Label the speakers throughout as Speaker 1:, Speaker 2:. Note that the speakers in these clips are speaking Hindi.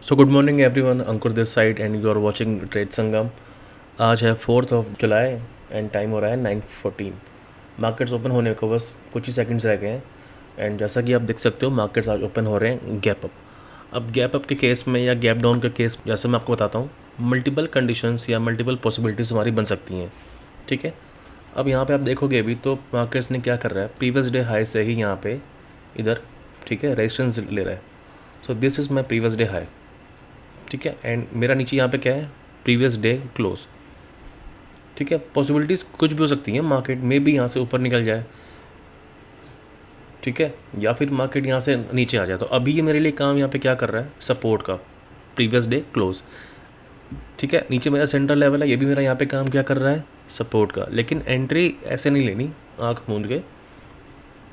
Speaker 1: So good morning everyone, Ankur this side and you are watching trade Sangam. आज है 4 जुलाई एंड टाइम हो रहा है 9:14। मार्केट्स ओपन होने को बस कुछ ही सेकंड्स रह गए हैं एंड जैसा कि आप देख सकते हो मार्केट्स आज ओपन हो रहे हैं गैप अप। अब गैप अप के केस में या गैप डाउन के केस जैसे मैं आपको बताता हूँ, मल्टीपल कंडीशंस या मल्टीपल पॉसिबिलिटीज़ हमारी बन सकती हैं। ठीक है, अब यहाँ पे आप देखोगे अभी तो मार्केट्स ने क्या कर रहा है, प्रीवियस डे हाई से ही यहाँ पे इधर ठीक है रेजिस्टेंस ले रहा है। So this is my previous day high. ठीक है, एंड मेरा नीचे यहाँ पे क्या है, प्रीवियस डे क्लोज। ठीक है, पॉसिबिलिटीज़ कुछ भी हो सकती हैं, मार्केट में भी यहाँ से ऊपर निकल जाए, ठीक है, या फिर मार्केट यहाँ से नीचे आ जाए। तो अभी ये मेरे लिए काम यहाँ पे क्या कर रहा है, सपोर्ट का, प्रीवियस डे क्लोज। ठीक है, नीचे मेरा सेंटर लेवल है, ये भी मेरा यहाँ पे काम क्या कर रहा है, सपोर्ट का। लेकिन एंट्री ऐसे नहीं लेनी आँख मूंद के।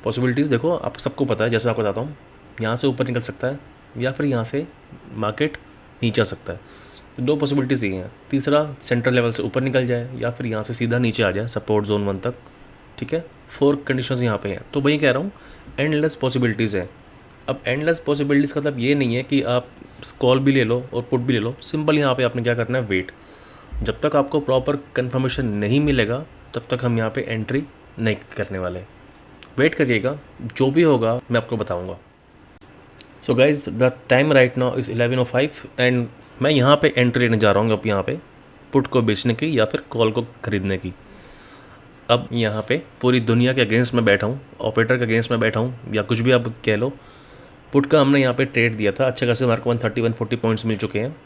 Speaker 1: पॉसिबिलिटीज़ देखो, आप सबको पता है, जैसे आपको बताता हूँ, यहाँ से ऊपर निकल सकता है या फिर यहाँ से मार्केट नीचे आ सकता है। दो पॉसिबिलिटीज़ ये हैं। तीसरा, सेंट्रल लेवल से ऊपर निकल जाए या फिर यहाँ से सीधा नीचे आ जाए सपोर्ट जोन 1 तक। ठीक है, 4 कंडीशंस यहाँ पे हैं। तो वही कह रहा हूँ, एंडलेस पॉसिबिलिटीज़ है। अब एंडलेस पॉसिबिलिटीज़ का मतलब ये नहीं है कि आप कॉल भी ले लो और पुट भी ले लो। सिंपल यहाँ पे आपने क्या करना है, वेट। जब तक आपको प्रॉपर कन्फर्मेशन नहीं मिलेगा तब तक हम यहाँ पे एंट्री नहीं करने वाले। वेट करिएगा, जो भी होगा मैं आपको बताऊँगा। So guys, the time right now is 11:05 and मैं यहाँ पे एंट्री लेने जा रहा हूँ अब यहाँ पे पुट को बेचने की या फिर कॉल को ख़रीदने की। अब यहाँ पे पूरी दुनिया के अगेंस्ट में बैठा हूँ, ऑपरेटर के अगेंस्ट में बैठा हूँ या कुछ भी आप कह लो। पुट का हमने यहाँ पे ट्रेड दिया था, अच्छे खासे हमारे को 130-140 पॉइंट्स मिल चुके हैं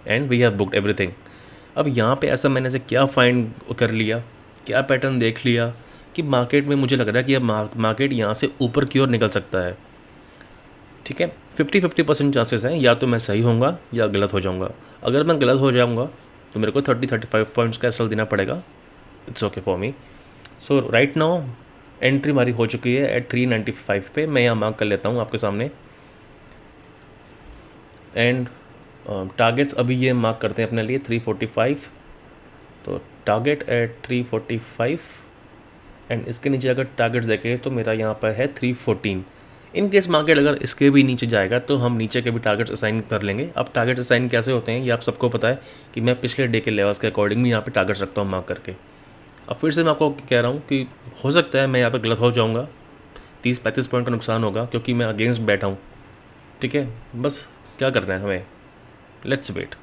Speaker 1: and we have booked everything. अब यहाँ पे ऐसा मैंने से क्या फाइंड कर लिया, क्या पैटर्न देख लिया कि मार्केट में मुझे लग रहा है कि अब मार्केट यहाँ से ऊपर की ओर निकल सकता है। ठीक है, 50-50% चांसेस हैं, या तो मैं सही होऊंगा या गलत हो जाऊंगा। अगर मैं गलत हो जाऊंगा तो मेरे को 30-35 पॉइंट्स का एसएल देना पड़ेगा। It's okay for me. So right now entry हमारी हो चुकी है एट 395 पे। मैं यहाँ मार्क कर लेता हूँ आपके सामने एंड टारगेट्स अभी ये मार्क करते हैं अपने लिए 345। तो टारगेट एट 345 एंड इसके नीचे अगर टारगेट्स देखें तो मेरा यहाँ पर है 314। इन केस मार्केट अगर इसके भी नीचे जाएगा तो हम नीचे के भी टारगेट्स असाइन कर लेंगे। अब टारगेट असाइन कैसे होते हैं ये आप सबको पता है कि मैं पिछले डे के लेवल्स के अकॉर्डिंग भी यहाँ पे टारगेट्स रखता हूँ मार्क करके। अब फिर से मैं आपको कह रहा हूँ कि हो सकता है मैं यहाँ पे गलत हो जाऊँगा, 30-35 पॉइंट का नुकसान होगा क्योंकि मैं अगेंस्ट बैठा हूँ। ठीक है, बस क्या करना है हमें, let's wait.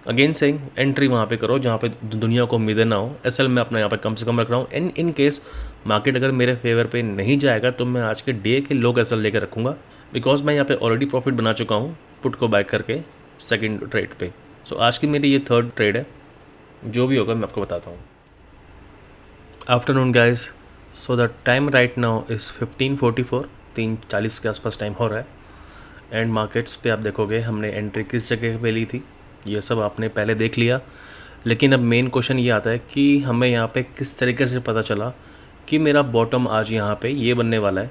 Speaker 1: Again saying, entry वहाँ पे करो जहाँ पे दुनिया को उम्मीदें ना हो। एसएल मैं अपना यहाँ पे कम से कम रख रहा हूँ। इन केस मार्केट अगर मेरे फेवर पे नहीं जाएगा तो मैं आज के डे के लोग एसएल लेकर रखूँगा, बिकॉज मैं यहाँ पे ऑलरेडी प्रॉफिट बना चुका हूँ पुट को बाय करके सेकंड ट्रेड पे। सो आज की मेरी ये थर्ड ट्रेड है, जो भी होगा मैं आपको बताता हूँ। Afternoon guys, so the time right now is 15:44, 3:40 के आसपास टाइम हो रहा है एंड मार्केट्स पे आप देखोगे हमने एंट्री किस जगह पे ली थी, ये सब आपने पहले देख लिया। लेकिन अब मेन क्वेश्चन ये आता है कि हमें यहाँ पे किस तरीके से पता चला कि मेरा बॉटम आज यहाँ पे ये बनने वाला है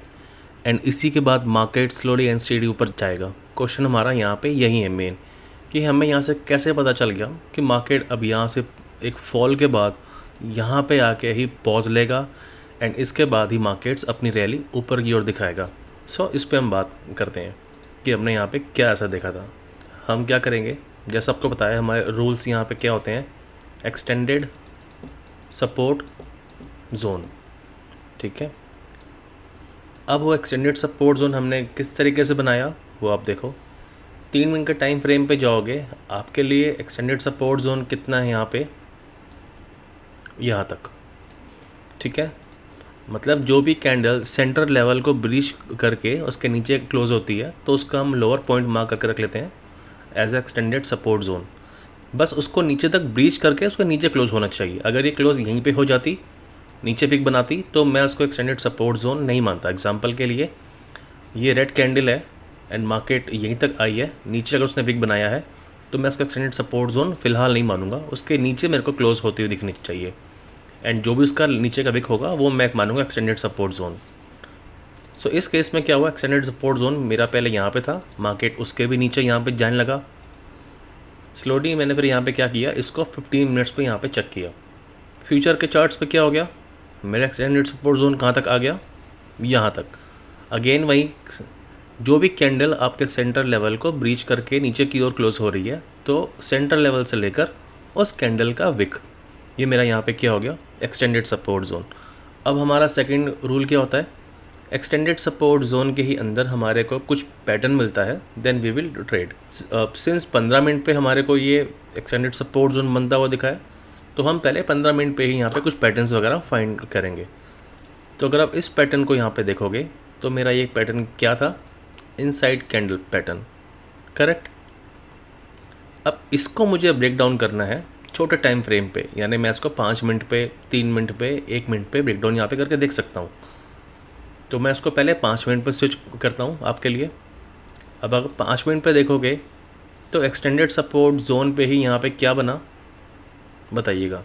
Speaker 1: एंड इसी के बाद मार्केट स्लोली एंड स्टेडी ऊपर जाएगा। क्वेश्चन हमारा यहाँ पे यही है मेन, कि हमें यहाँ से कैसे पता चल गया कि मार्केट अब यहाँ से एक फॉल के बाद यहाँ पे आके ही पॉज लेगा एंड इसके बाद ही मार्केट्स अपनी रैली ऊपर की ओर दिखाएगा। सो इस पर हम बात करते हैं कि हमने यहाँ पे क्या ऐसा देखा था। हम क्या करेंगे, जैसा आपको बताया हमारे रूल्स यहाँ पे क्या होते हैं, एक्सटेंडेड सपोर्ट जोन। ठीक है, अब वो एक्सटेंडेड सपोर्ट जोन हमने किस तरीके से बनाया वो आप देखो। 3 मिनट के टाइम फ्रेम पे जाओगे, आपके लिए एक्सटेंडेड सपोर्ट जोन कितना है यहाँ पे, यहाँ तक। ठीक है, मतलब जो भी कैंडल सेंटर लेवल को ब्रीच करके उसके नीचे क्लोज होती है तो उसका हम लोअर पॉइंट मार्क करके रख लेते हैं एज एक्सटेंडेड सपोर्ट जोन। बस उसको नीचे तक ब्रीच करके उसके नीचे क्लोज होना चाहिए। अगर ये क्लोज यहीं पे हो जाती, नीचे पिक बनाती, तो मैं उसको एक्सटेंडेड सपोर्ट जोन नहीं मानता। एग्जांपल के लिए ये रेड कैंडल है एंड मार्केट यहीं तक आई है, नीचे अगर उसने पिक बनाया है तो मैं उसका एक्सटेंडेड सपोर्ट जोन फिलहाल नहीं मानूंगा। उसके नीचे मेरे को क्लोज होती हुई दिखनी चाहिए एंड जो भी उसका नीचे का विक होगा वो मैं मानूंगा एक्सटेंडेड सपोर्ट जोन। सो इस केस में क्या हुआ, एक्सटेंडेड सपोर्ट जोन मेरा पहले यहाँ पे था, मार्केट उसके भी नीचे यहाँ पे जाने लगा स्लोली। मैंने फिर यहाँ पे क्या किया, इसको 15 मिनट्स पे यहाँ पे चेक किया। फ्यूचर के चार्ट्स पे क्या हो गया, मेरा एक्सटेंडेड सपोर्ट जोन कहाँ तक आ गया, यहाँ तक। अगेन वही जो भी कैंडल आपके सेंटर लेवल को ब्रीच करके नीचे की ओर क्लोज हो रही है, तो सेंटर लेवल से लेकर उस कैंडल का विक, ये मेरा यहाँ पे क्या हो गया, एक्सटेंडेड सपोर्ट जोन। अब हमारा सेकंड रूल क्या होता है, एक्सटेंडेड सपोर्ट जोन के ही अंदर हमारे को कुछ पैटर्न मिलता है, then we will trade. Since 15 minute पे हमारे को ये एक्सटेंडेड सपोर्ट जोन बनता हुआ दिखा है, तो हम पहले 15 मिनट पे ही यहाँ पे कुछ पैटर्न्स वगैरह फाइंड करेंगे। तो अगर आप इस पैटर्न को यहाँ पे देखोगे, तो मेरा ये पैटर्न क्या था, इनसाइड कैंडल पैटर्न, करेक्ट। अब इसको मुझे ब्रेक डाउन करना है छोटे टाइम फ्रेम पे, यानी मैं इसको 5 मिनट पे, 3 मिनट पे, 1 मिनट पे ब्रेक डाउन यहाँ पे करके देख सकता हूँ। तो मैं इसको पहले 5 मिनट पे स्विच करता हूँ आपके लिए। अब अगर 5 मिनट पे देखोगे, तो एक्सटेंडेड सपोर्ट जोन पे ही यहाँ पे क्या बना, बताइएगा।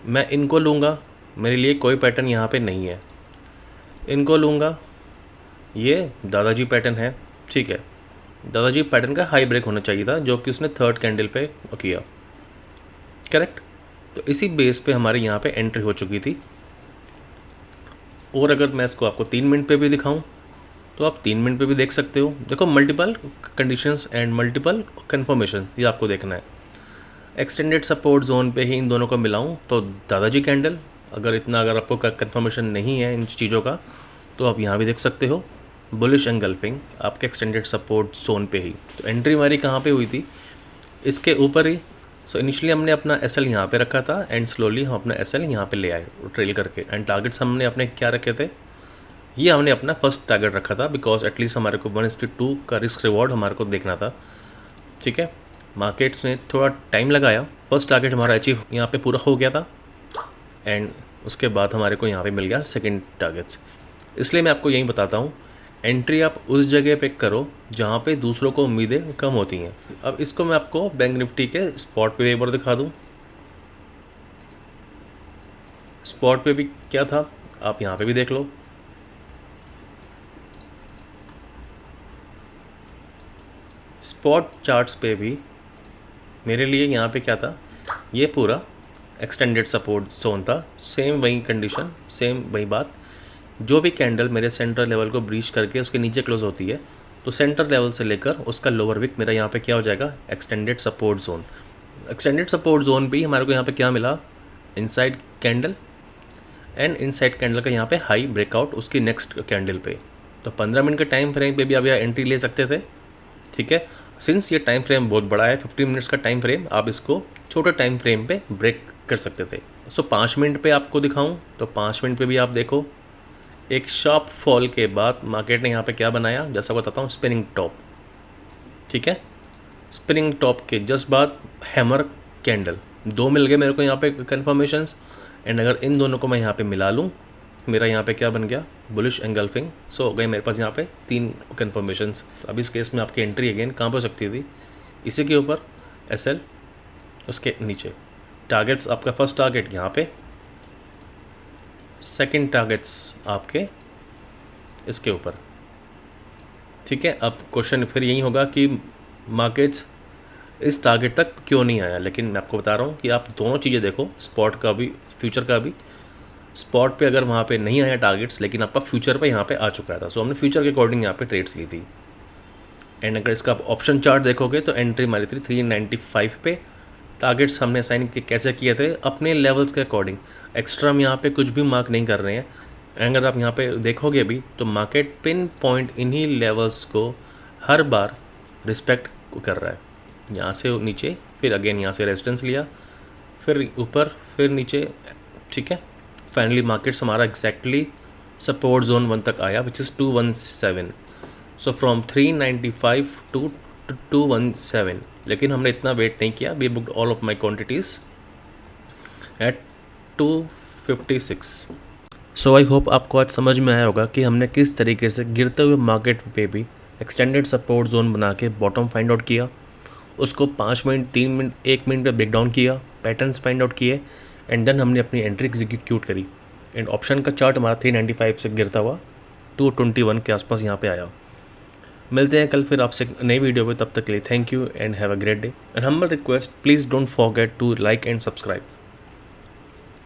Speaker 1: मैं इनको लूँगा, मेरे लिए कोई पैटर्न यहाँ पे नहीं है। इनको लूँगा, ये दादाजी पैटर्न है, ठीक है। दादाजी पैटर्न का हाई ब्रेक होना चाहिए था, जो कि उसने थर्ड कैंडल पे किया, करेक्ट। तो इसी बेस पे हमारे यहाँ पे एंट्री हो चुकी थी। और अगर मैं इसको आपको 3 मिनट पे भी दिखाऊं, तो आप 3 मिनट पे भी देख सकते हो। देखो, multiple conditions and multiple confirmation, ये आपको देखना है। एक्सटेंडेड सपोर्ट जोन पे ही इन दोनों को मिलाऊं तो दादाजी कैंडल, अगर आपको कन्फर्मेशन नहीं है इन चीज़ों का, तो आप यहाँ भी देख सकते हो बुलिश एंगल्फिंग आपके एक्सटेंडेड सपोर्ट जोन पे ही। तो एंट्री हमारी कहाँ पे हुई थी, इसके ऊपर ही। सो इनिशियली हमने अपना एसएल यहाँ पे रखा था, एंड स्लोली हम अपना एसएल यहाँ पे ले आए ट्रेल करके। एंड टारगेट्स हमने अपने क्या रखे थे, ये हमने अपना फर्स्ट टारगेट रखा था, बिकॉज एटलीस्ट हमारे को 1:2 का रिस्क रिवॉर्ड हमारे को देखना था, ठीक है। मार्केट्स ने थोड़ा टाइम लगाया, फर्स्ट टारगेट हमारा अचीव यहाँ पे पूरा हो गया था, एंड उसके बाद हमारे को यहाँ पे मिल गया सेकंड टारगेट्स। इसलिए मैं आपको यही बताता हूँ, एंट्री आप उस जगह पे करो जहाँ पे दूसरों को उम्मीदें कम होती हैं। अब इसको मैं आपको बैंक निफ्टी के स्पॉट पे एक बार दिखा दूँ। स्पॉट पे भी क्या था, आप यहाँ पे भी देख लो। स्पॉट चार्ट्स पे भी मेरे लिए यहाँ पे क्या था, ये पूरा एक्सटेंडेड सपोर्ट जोन था। सेम वही कंडीशन, सेम वही बात। जो भी कैंडल मेरे सेंटर लेवल को ब्रीच करके उसके नीचे क्लोज होती है, तो सेंटर लेवल से लेकर उसका लोअर विक मेरा यहाँ पे क्या हो जाएगा, extended support zone. Extended support zone पे ही हमारे को यहाँ पे क्या मिला, inside candle, and inside candle का यहाँ पे हाई ब्रेकआउट उसकी नेक्स्ट कैंडल पे। तो 15 मिनट के टाइम फ्रेम पे भी आप यहाँ एंट्री ले सकते थे, ठीक है। सिंस ये टाइम फ्रेम बहुत बड़ा है, 15 मिनट्स का टाइम फ्रेम, आप इसको छोटे टाइम फ्रेम पे ब्रेक कर सकते थे। सो 5 मिनट पे आपको दिखाऊं, तो 5 मिनट पे भी आप देखो, एक शार्प फॉल के बाद मार्केट ने यहाँ पे क्या बनाया, जैसा बताता हूँ, स्पिनिंग टॉप, ठीक है। स्पिनिंग टॉप के जस्ट बाद हैमर कैंडल, 2 मिल गए मेरे को यहाँ पे कन्फर्मेशंस। एंड अगर इन दोनों को मैं यहाँ पे मिला लूँ, मेरा यहाँ पे क्या बन गया, बुलिश एंगल्फिंग। सो हो गए मेरे पास यहाँ पे 3 कन्फर्मेशंस। अब इस केस में आपकी एंट्री अगेन कहाँ पे हो सकती थी, इसी के ऊपर एसएल, उसके नीचे टारगेट्स। आपका फर्स्ट टारगेट यहाँ पे, सेकंड टारगेट्स आपके इसके ऊपर, ठीक है। अब क्वेश्चन फिर यही होगा कि मार्केट्स इस टारगेट तक क्यों नहीं आया, लेकिन मैं आपको बता रहा हूँ कि आप दोनों चीज़ें देखो, स्पॉट का भी फ्यूचर का भी। स्पॉट पे अगर वहाँ पे नहीं आया टारगेट्स, लेकिन आपका फ्यूचर पे यहाँ पे आ चुका था, सो हमने फ्यूचर के अकॉर्डिंग यहाँ पे ट्रेड्स ली थी। एंड अगर इसका आप ऑप्शन चार्ट देखोगे, तो एंट्री मारी थी 395 पे। टारगेट्स हमने असाइन कैसे किए थे, अपने लेवल्स के अकॉर्डिंग। एक्स्ट्रा हम यहाँ पे कुछ भी मार्क नहीं कर रहे हैं। अगर आप यहाँ पे देखोगे भी, तो मार्केट पिन पॉइंट इन्हीं लेवल्स को हर बार रिस्पेक्ट कर रहा है। यहाँ से नीचे, फिर अगेन यहाँ से रेजिस्टेंस लिया, फिर ऊपर, फिर नीचे, ठीक है। फाइनली मार्केट्स हमारा एग्जैक्टली सपोर्ट जोन 1 तक आया, which is 217। So from 395 to 217। लेकिन हमने इतना वेट नहीं किया, we booked all of my quantities at 256। So I hope आपको आज समझ में आया होगा कि हमने किस तरीके से गिरते हुए मार्केट पे भी एक्सटेंडेड सपोर्ट जोन बना के बॉटम फाइंड आउट किया, उसको 5 मिनट, 3 मिनट, 1 मिनट पे ब्रेक डाउन किया, पैटर्न्स फाइंड आउट किए, एंड देन हमने अपनी एंट्री एग्जीक्यूट करी। एंड ऑप्शन का चार्ट हमारा 395 से गिरता हुआ 221 के आसपास यहाँ पे आया। मिलते हैं कल फिर आपसे नई वीडियो में, तब तक के लिए thank you and have a great day. And humble request, please don't forget to like and subscribe.